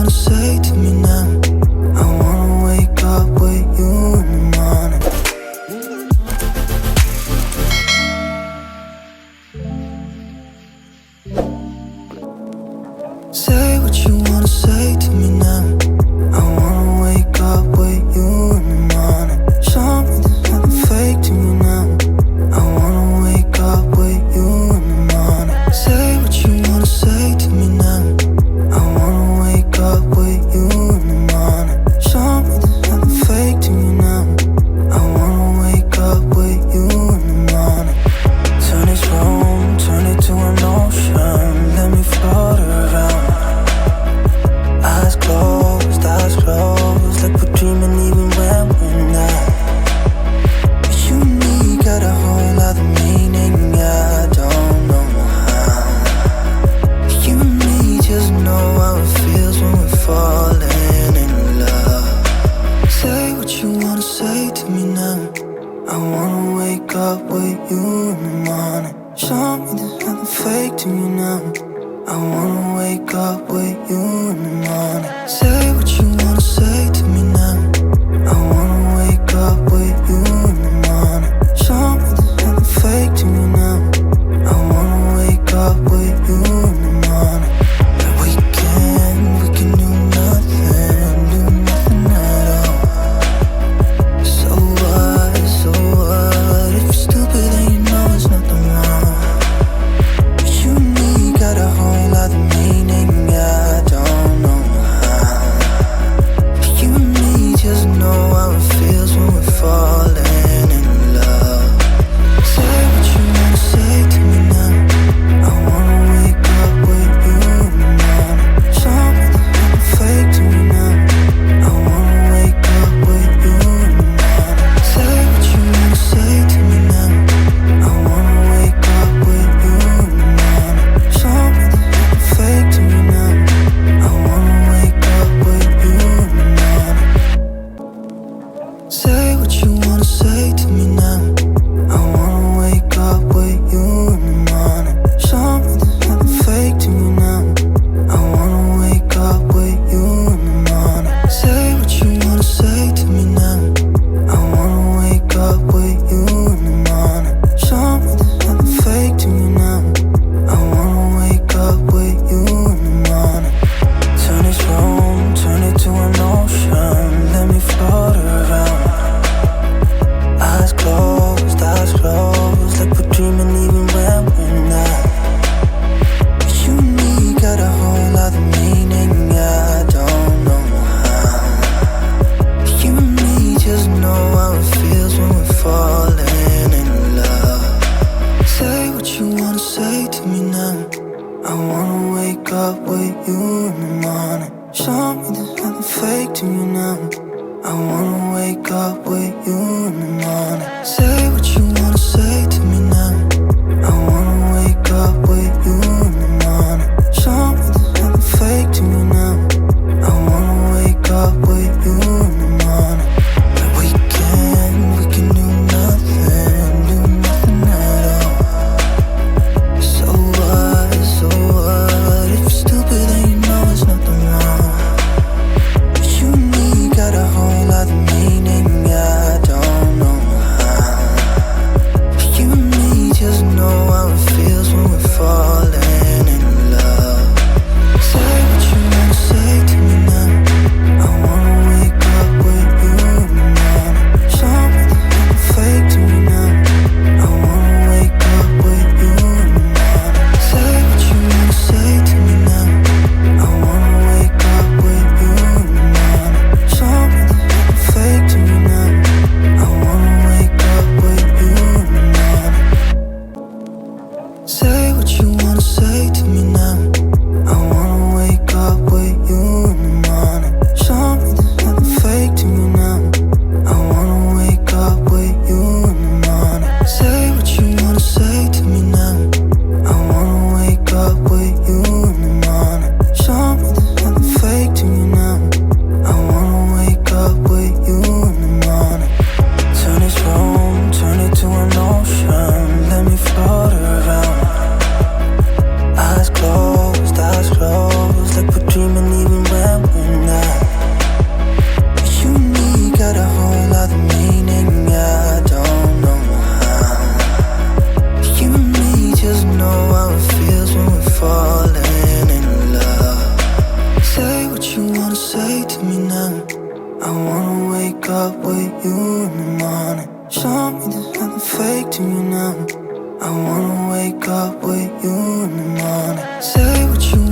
wanna say to me now? I wanna wake up with you in the morning. Say what you wanna say to me now. I wanna wake up with you in the morning. Show me there's nothing fake to you now. I wanna wake up with you in the morning. Say what you wanna say to me now. I wanna wake up with you in the morning. Show me there's nothing fake to you now. I wanna wake up with you in the morning. Turn this room, turn it to an ocean. Let me float around. Eyes closed, like we're dreaming even when we're not. You and me got a whole other meaning, I don't know how. You and me just know how it feels when we're falling in love. Say what you wanna say to me now. I wanna wake up with you in the morning. Show me there's nothing fake to me now. I wanna wake up with you in the morning. Say what you wanna say to me now. I wanna wake up with you in the morning. Show me there's nothing fake to me now. I wanna wake up with you in the morning. And we can do nothing at all. So what, if you're stupid then you know there's nothing wrong. You and me got a whole other meaning, I don't know how. You and me just know how it feels when we're falling in love. Say what you wanna say to me now. I wanna wake up with you in the morning. Show me there's nothing fake to me now. I wanna wake up with you in the morning. Say what you wanna say to me now. I wanna wake up with you in the morning. Show me there's nothing fake to me now. I wanna wake up with you in the morning. Say what you wanna say to me now. I wanna wake up with you in the morning. Show me there's nothing fake to me now. I wanna wake up with you in the morning. Say what you wanna say to me now. I wanna wake up with you in the morning. Show me there's nothing fake to me now. I wanna wake up with you in the morning. Turn this room, turn it to an ocean. Let me float around. Eyes closed, like we're dreaming even when we're not. You and me got a whole other meaning, I don't know how. You and me just know how it feels when we're falling in love. Say what you wanna say to me now. I wanna wake up with you in the morning. Show me there's nothing fake to me now. I wanna wake up with you in the morning. Say what you wanna say to me now. I wanna wake up with you in the morning. Show me there's nothing fake to me now. I wanna wake up with you in the morning. And we can do nothing at all. So what, if you're stupid then you know there's nothing wrong. You and me got a whole other meaning, I don't know how. wanna wake up with you in the morning. Say what you